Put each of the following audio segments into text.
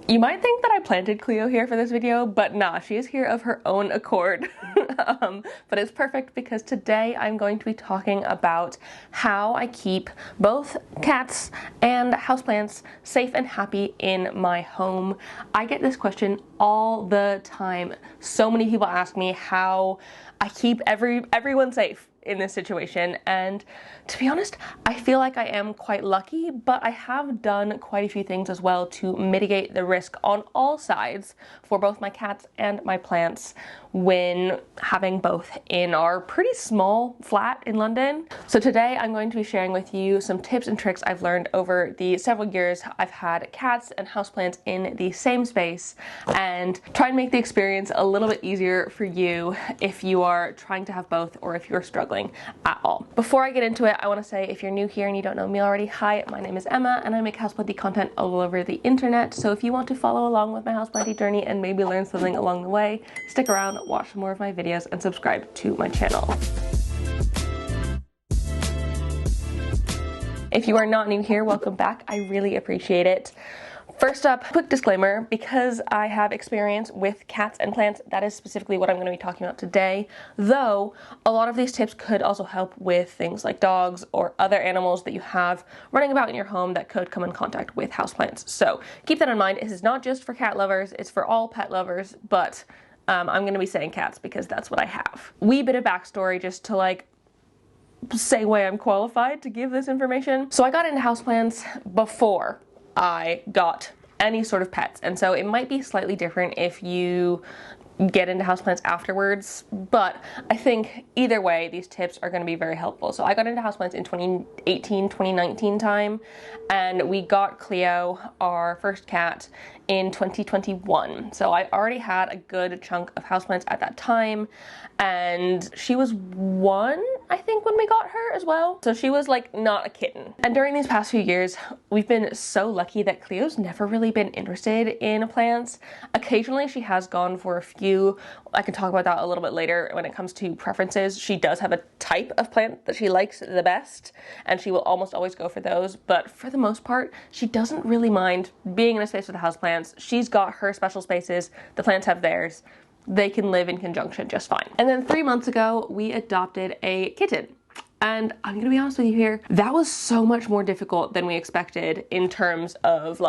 You might think that I planted Cleo here for this video, but nah, she is here of her own accord. But it's perfect because today I'm going to be talking about how I keep both cats and houseplants safe and happy in my home. I get this question all the time. So many people ask me how I keep everyone safe in this situation, and to be honest, I feel like I am quite lucky, but I have done quite a few things as well to mitigate the risk on all sides for both my cats and my plants when having both in our pretty small flat in London. So today I'm going to be sharing with you some tips and tricks I've learned over the several years I've had cats and houseplants in the same space, and try and make the experience a little bit easier for you if you are trying to have both or if you're struggling at all. Before I get into it, I want to say, if you're new here and you don't know me already, hi, my name is Emma and I make houseplanty content all over the internet. So if you want to follow along with my houseplanty journey and maybe learn something along the way, stick around, watch some more of my videos, and subscribe to my channel. If you are not new here, welcome back. I really appreciate it. First up, quick disclaimer, because I have experience with cats and plants, that is specifically what I'm going to be talking about today, though a lot of these tips could also help with things like dogs or other animals that you have running about in your home that could come in contact with houseplants. So keep that in mind. This is not just for cat lovers, it's for all pet lovers, but I'm going to be saying cats because that's what I have. Wee bit of backstory just to say why I'm qualified to give this information. So I got into houseplants before I got any sort of pets, and so it might be slightly different if you get into houseplants afterwards, but I think either way these tips are going to be very helpful. So I got into houseplants in 2018, 2019 time, and we got Cleo, our first cat, in 2021. So I already had a good chunk of houseplants at that time, and she was one, I think, when we got her as well. So she was not a kitten. And during these past few years, we've been so lucky that Cleo's never really been interested in plants. Occasionally she has gone for a few. I can talk about that a little bit later when it comes to preferences. She does have a type of plant that she likes the best, and she will almost always go for those. But for the most part, she doesn't really mind being in a space with the houseplants. She's got her special spaces, the plants have theirs. They can live in conjunction just fine. And then 3 months ago, we adopted a kitten. And I'm gonna be honest with you here, that was so much more difficult than we expected in terms of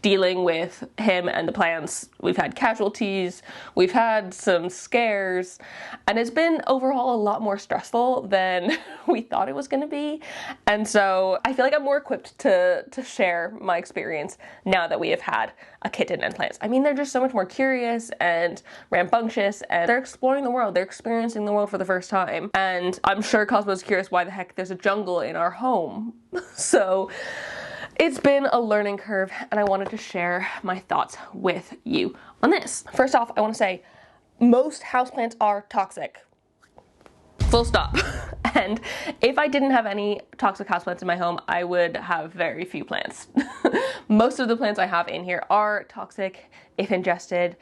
dealing with him and the plants. We've had casualties, we've had some scares, and it's been overall a lot more stressful than we thought it was going to be. And so I feel like I'm more equipped to share my experience now that we have had a kitten and plants. I mean, they're just so much more curious and rambunctious, and they're exploring the world. They're experiencing the world for the first time. And I'm sure Cosmo's curious why the heck there's a jungle in our home. So it's been a learning curve, and I wanted to share my thoughts with you on this. First off, I want to say most houseplants are toxic. Full stop. And if I didn't have any toxic houseplants in my home, I would have very few plants. Most of the plants I have in here are toxic if ingested.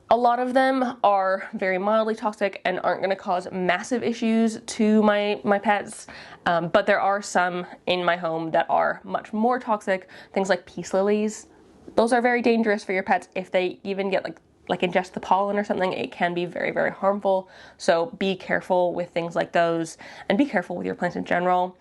A lot of them are very mildly toxic and aren't going to cause massive issues to my pets, but there are some in my home that are much more toxic. Things like peace lilies, those are very dangerous for your pets. If they even get ingest the pollen or something, it can be very, very harmful. So be careful with things like those, and be careful with your plants in general.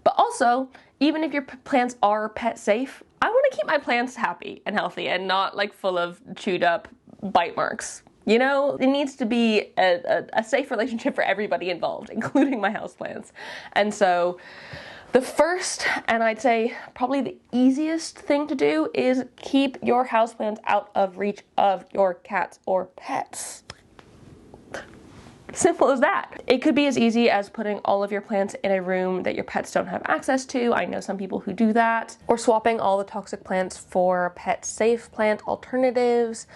But also, even if your plants are pet safe, I want to keep my plants happy and healthy and not full of chewed up bite marks. You know, it needs to be a safe relationship for everybody involved, including my houseplants. And so the first, and I'd say probably the easiest thing to do, is keep your houseplants out of reach of your cats or pets. Simple as that. It could be as easy as putting all of your plants in a room that your pets don't have access to. I know some people who do that. Or swapping all the toxic plants for pet-safe plant alternatives.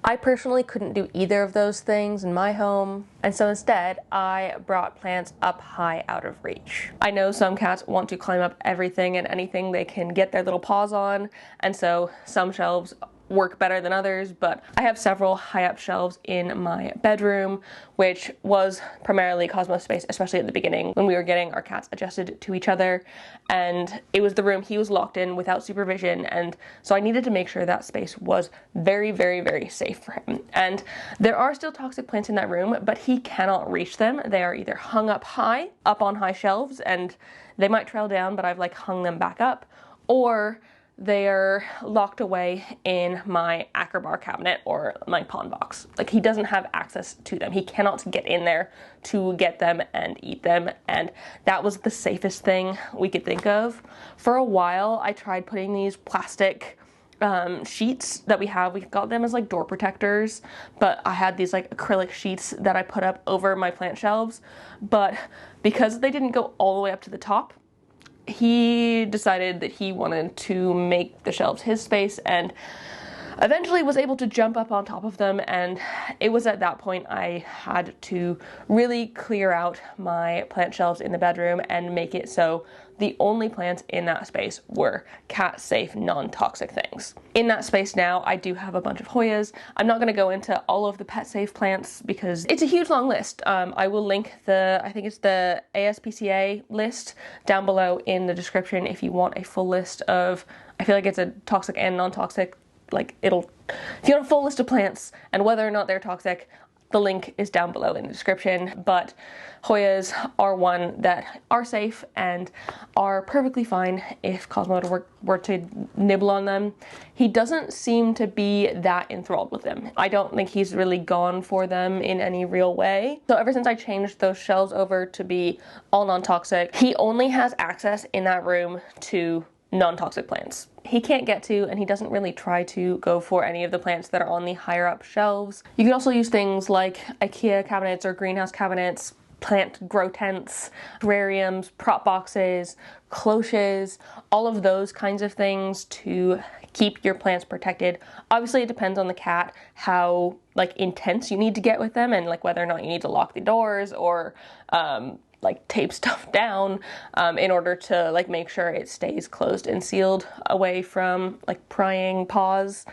I personally couldn't do either of those things in my home, and so instead I brought plants up high out of reach. I know some cats want to climb up everything and anything they can get their little paws on, and so some shelves work better than others, but I have several high up shelves in my bedroom, which was primarily Cosmo's space, especially at the beginning when we were getting our cats adjusted to each other. And it was the room he was locked in without supervision, and so I needed to make sure that space was very, very, very safe for him. And there are still toxic plants in that room, but he cannot reach them. They are either hung up high, up on high shelves, and they might trail down, but I've like hung them back up, or they're locked away in my Acrobar cabinet or my pawn box. Like, he doesn't have access to them. He cannot get in there to get them and eat them, and that was the safest thing we could think of. For a while, I tried putting these plastic sheets that we got them as like door protectors, but I had these like acrylic sheets that I put up over my plant shelves, but because they didn't go all the way up to the top, he decided that he wanted to make the shelves his space and eventually was able to jump up on top of them, and it was at that point I had to really clear out my plant shelves in the bedroom and make it so the only plants in that space were cat-safe, non-toxic things. In that space now, I do have a bunch of Hoyas. I'm not going to go into all of the pet-safe plants because it's a huge long list. I will link I think it's the ASPCA list down below in the description if you want a full list of, I feel like it's a toxic and non-toxic, if you want a full list of plants and whether or not they're toxic, the link is down below in the description. But Hoyas are one that are safe and are perfectly fine if Cosmo were to nibble on them. He doesn't seem to be that enthralled with them. I don't think he's really gone for them in any real way. So ever since I changed those shelves over to be all non-toxic, he only has access in that room to non-toxic plants. He can't get to, and he doesn't really try to go for any of the plants that are on the higher up shelves. You can also use things like IKEA cabinets or greenhouse cabinets, plant grow tents, terrariums, prop boxes, cloches, all of those kinds of things to keep your plants protected. Obviously it depends on the cat how intense you need to get with them, and whether or not you need to lock the doors or tape stuff down in order to make sure it stays closed and sealed away from prying paws.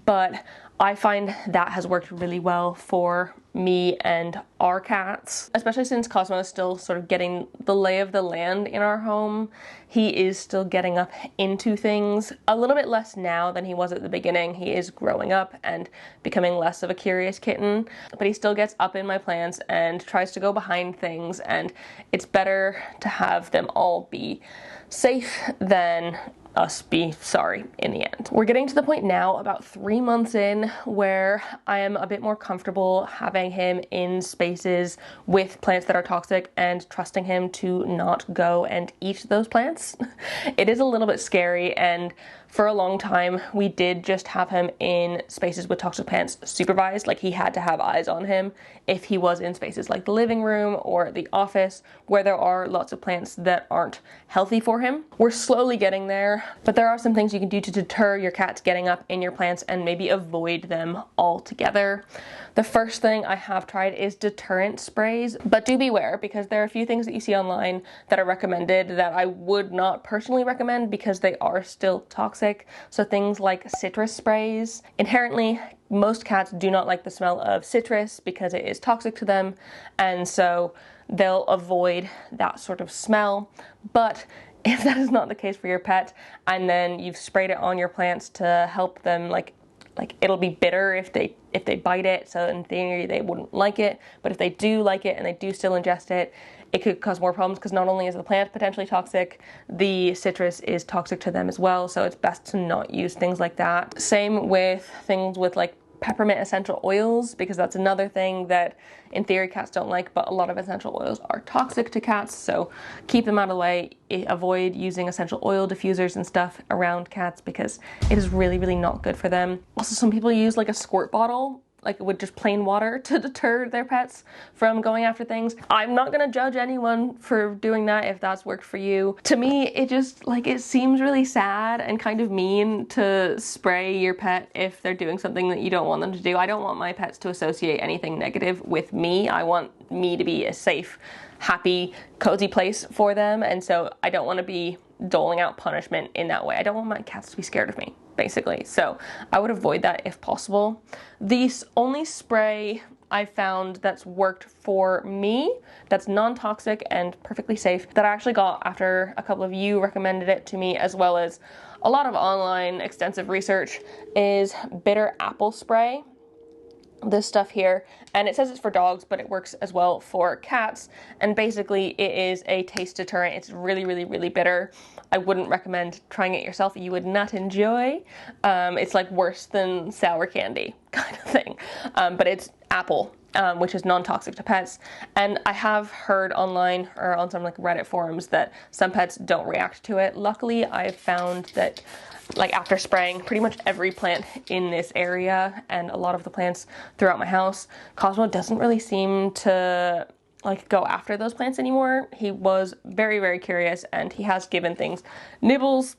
But I find that has worked really well for me and our cats, especially since Cosmo is still sort of getting the lay of the land in our home. He is still getting up into things a little bit less now than he was at the beginning. He is growing up and becoming less of a curious kitten, but he still gets up in my plants and tries to go behind things, and it's better to have them all be safe than us be sorry in the end. We're getting to the point now, about 3 months in, where I am a bit more comfortable having him in spaces with plants that are toxic and trusting him to not go and eat those plants. It is a little bit scary, and for a long time we did just have him in spaces with toxic plants supervised. He had to have eyes on him if he was in spaces like the living room or the office where there are lots of plants that aren't healthy for him. We're slowly getting there, but there are some things you can do to deter your cats getting up in your plants and maybe avoid them altogether. The first thing I have tried is deterrent sprays, but do beware because there are a few things that you see online that are recommended that I would not personally recommend because they are still toxic. So things like citrus sprays. Inherently, most cats do not like the smell of citrus because it is toxic to them, and so they'll avoid that sort of smell. But if that is not the case for your pet, and then you've sprayed it on your plants to help them, it'll be bitter if they bite it, so in theory they wouldn't like it. But if they do like it and they do still ingest it, it could cause more problems because not only is the plant potentially toxic, the citrus is toxic to them as well, so it's best to not use things like that. Same with things with peppermint essential oils, because that's another thing that in theory cats don't like, but a lot of essential oils are toxic to cats, so keep them out of the way. Avoid using essential oil diffusers and stuff around cats because it is really, really not good for them. Also, some people use a squirt bottle with just plain water to deter their pets from going after things. I'm not gonna judge anyone for doing that if that's worked for you. To me, it just it seems really sad and kind of mean to spray your pet if they're doing something that you don't want them to do. I don't want my pets to associate anything negative with me. I want me to be a safe, happy, cozy place for them, and so I don't want to be doling out punishment in that way. I don't want my cats to be scared of me, basically. So I would avoid that if possible. The only spray I found that's worked for me, that's non-toxic and perfectly safe, that I actually got after a couple of you recommended it to me, as well as a lot of online extensive research, is bitter apple spray. This stuff here, and it says it's for dogs, but it works as well for cats, and basically it is a taste deterrent. It's really, really, really bitter. I wouldn't recommend trying it yourself. You would not enjoy. It's like worse than sour candy kind of thing, but it's apple, which is non-toxic to pets. And I have heard online or on some like Reddit forums that some pets don't react to it. Luckily, I've found that like after spraying pretty much every plant in this area and a lot of the plants throughout my house, Cosmo doesn't really seem to like go after those plants anymore. He was very, very curious, and he has given things nibbles,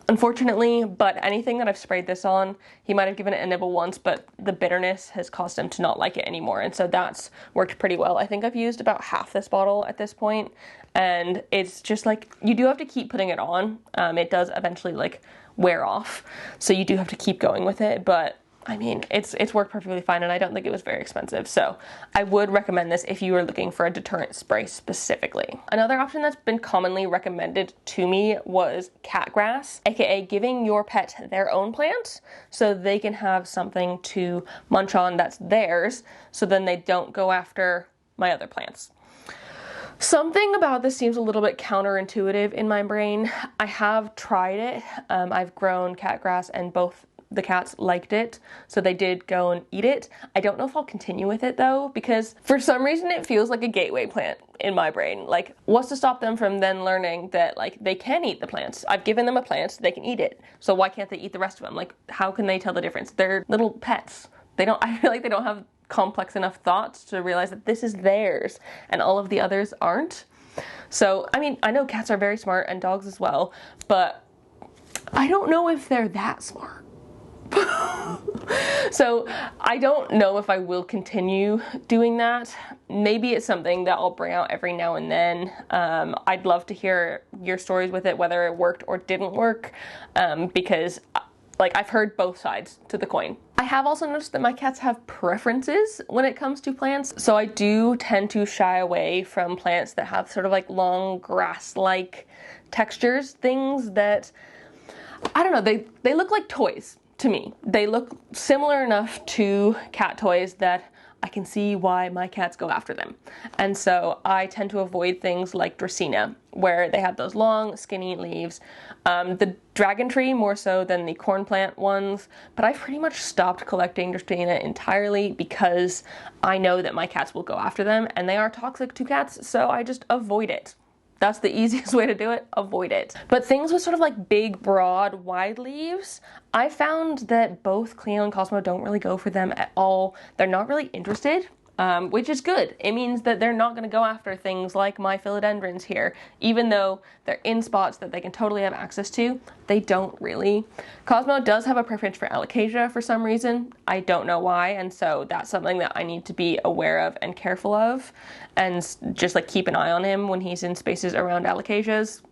unfortunately, but anything that I've sprayed this on, he might have given it a nibble once, but the bitterness has caused him to not like it anymore, and so that's worked pretty well. I think I've used about half this bottle at this point, and it's just like, you do have to keep putting it on. It does eventually like wear off, so you do have to keep going with it, but I mean, it's worked perfectly fine, and I don't think it was very expensive, so I would recommend this if you are looking for a deterrent spray specifically. Another option that's been commonly recommended to me was cat grass, aka giving your pet their own plant so they can have something to munch on that's theirs, so then they don't go after my other plants. Something about this seems a little bit counterintuitive in my brain. I have tried it. I've grown cat grass, and both the cats liked it, so they did go and eat it. I don't know if I'll continue with it though, because for some reason it feels like a gateway plant in my brain. Like, what's to stop them from then learning that like they can eat the plants? I've given them a plant, they can eat it, so why can't they eat the rest of them? Like, how can they tell the difference? They're little pets. I feel like they don't have complex enough thoughts to realize that this is theirs and all of the others aren't. So, I mean, I know cats are very smart, and dogs as well, but I don't know if they're that smart. So I don't know if I will continue doing that. Maybe it's something that I'll bring out every now and then. I'd love to hear your stories with it, whether it worked or didn't work, because like I've heard both sides to the coin. I have also noticed that my cats have preferences when it comes to plants, so I do tend to shy away from plants that have sort of like long grass-like textures, things that, I don't know, they look like toys. To me, they look similar enough to cat toys that I can see why my cats go after them. And so I tend to avoid things like Dracaena, where they have those long, skinny leaves. The dragon tree more so than the corn plant ones, but I've pretty much stopped collecting Dracaena entirely because I know that my cats will go after them, and they are toxic to cats, so I just avoid it. That's the easiest way to do it, avoid it. But things with sort of like big, broad, wide leaves, I found that both Cleo and Cosmo don't really go for them at all. They're not really interested, which is good. It means that they're not gonna go after things like my philodendrons here. Even though they're in spots that they can totally have access to, they don't really. Cosmo does have a preference for alocasia for some reason. I don't know why, and so that's something that I need to be aware of and careful of, and just like keep an eye on him when he's in spaces around alocasias.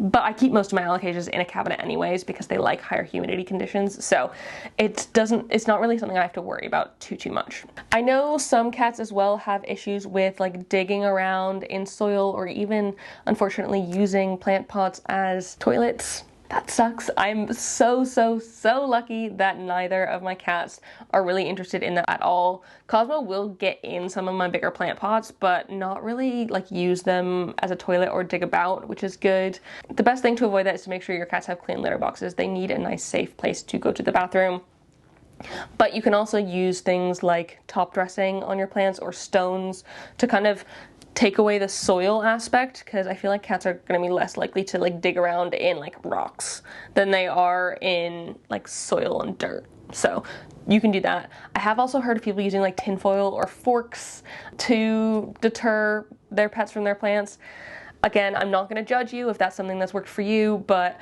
But I keep most of my alocasias in a cabinet anyways because they like higher humidity conditions, so it's not really something I have to worry about too much. I know some cats as well have issues with like digging around in soil, or even unfortunately using plant pots as toilets. That sucks. I'm so lucky that neither of my cats are really interested in that at all. Cosmo will get in some of my bigger plant pots, but not really like use them as a toilet or dig about, which is good. The best thing to avoid that is to make sure your cats have clean litter boxes. They need a nice safe place to go to the bathroom. But you can also use things like top dressing on your plants or stones to kind of take away the soil aspect, because I feel like cats are going to be less likely to like dig around in like rocks than they are in like soil and dirt. So you can do that. I have also heard of people using like tinfoil or forks to deter their pets from their plants. Again, I'm not going to judge you if that's something that's worked for you, but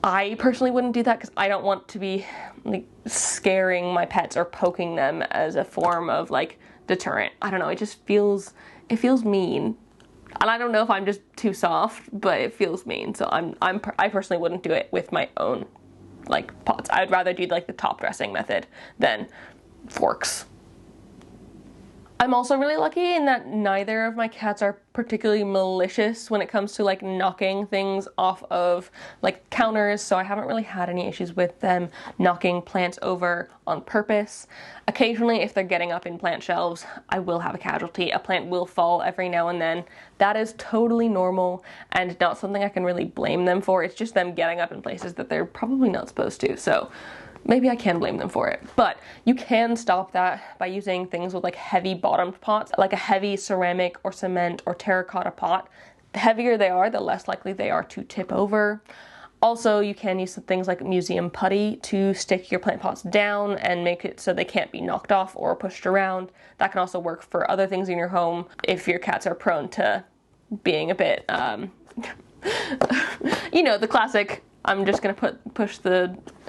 I personally wouldn't do that because I don't want to be like scaring my pets or poking them as a form of like deterrent. I don't know, it feels mean And I don't know if I'm just too soft, but it feels mean. So I personally wouldn't do it with my own like pots. I would rather do like the top dressing method than forks. I'm also really lucky in that neither of my cats are particularly malicious when it comes to like knocking things off of like counters, so I haven't really had any issues with them knocking plants over on purpose. Occasionally, if they're getting up in plant shelves, I will have a casualty. A plant will fall every now and then. That is totally normal and not something I can really blame them for. It's just them getting up in places that they're probably not supposed to. So maybe I can blame them for it, but you can stop that by using things with like heavy bottomed pots, like a heavy ceramic or cement or terracotta pot. The heavier they are, the less likely they are to tip over. Also, you can use some things like museum putty to stick your plant pots down and make it so they can't be knocked off or pushed around. That can also work for other things in your home if your cats are prone to being a bit, you know, the classic, I'm just gonna push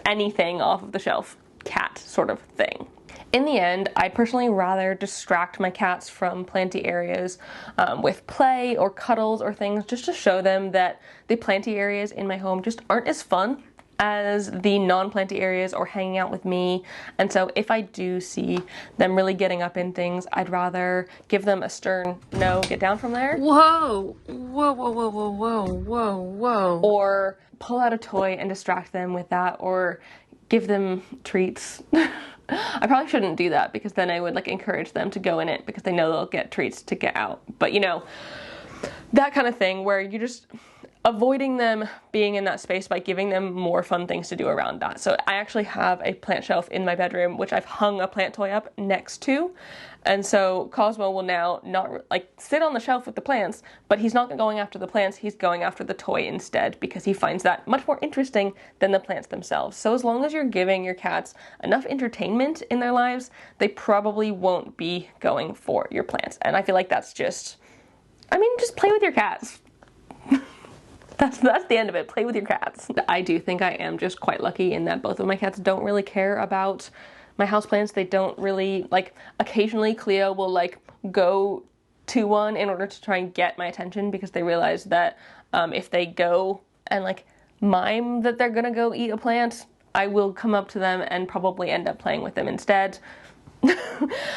anything off of the shelf cat sort of thing. In the end, I'd personally rather distract my cats from planty areas with play or cuddles or things, just to show them that the planty areas in my home just aren't as fun as the non-planty areas or hanging out with me. And so if I do see them really getting up in things, I'd rather give them a stern no, get down from there. Whoa, whoa, whoa, whoa, whoa, whoa, whoa, whoa. Or pull out a toy and distract them with that, or give them treats. I probably shouldn't do that because then I would like encourage them to go in it because they know they'll get treats to get out. But you know, that kind of thing where you're just avoiding them being in that space by giving them more fun things to do around that. So I actually have a plant shelf in my bedroom which I've hung a plant toy up next to, and so Cosmo will now not like sit on the shelf with the plants, but he's not going after the plants, he's going after the toy instead because he finds that much more interesting than the plants themselves. So as long as you're giving your cats enough entertainment in their lives, they probably won't be going for your plants. And I feel like that's just, I mean, just play with your cats. That's the end of it. Play with your cats. I do think I am just quite lucky in that both of my cats don't really care about my houseplants. They don't really, like, occasionally Cleo will like go to one in order to try and get my attention because they realize that if they go and like mime that they're gonna go eat a plant, I will come up to them and probably end up playing with them instead.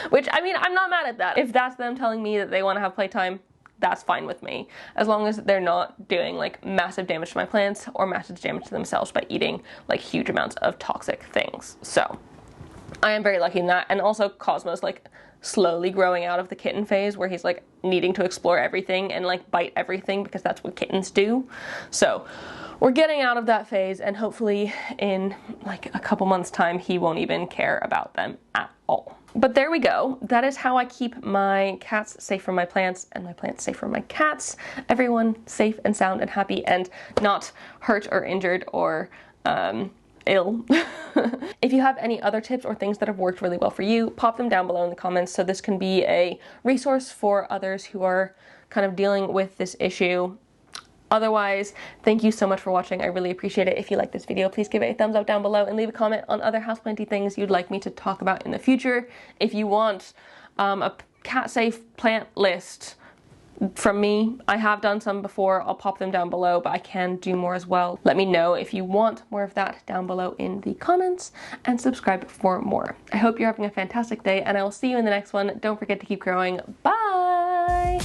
Which, I mean, I'm not mad at that. If that's them telling me that they want to have playtime, that's fine with me, as long as they're not doing like massive damage to my plants or massive damage to themselves by eating like huge amounts of toxic things. So I am very lucky in that. And also Cosmo's like slowly growing out of the kitten phase where he's like needing to explore everything and like bite everything because that's what kittens do. So we're getting out of that phase, and hopefully in like a couple months time he won't even care about them at all. But there we go. That is how I keep my cats safe from my plants and my plants safe from my cats. Everyone safe and sound and happy and not hurt or injured or ill. If you have any other tips or things that have worked really well for you, pop them down below in the comments so this can be a resource for others who are kind of dealing with this issue. Otherwise, thank you so much for watching. I really appreciate it. If you like this video, please give it a thumbs up down below and leave a comment on other houseplanty things you'd like me to talk about in the future. If you want a cat-safe plant list from me, I have done some before. I'll pop them down below, but I can do more as well. Let me know if you want more of that down below in the comments, and subscribe for more. I hope you're having a fantastic day, and I will see you in the next one. Don't forget to keep growing. Bye!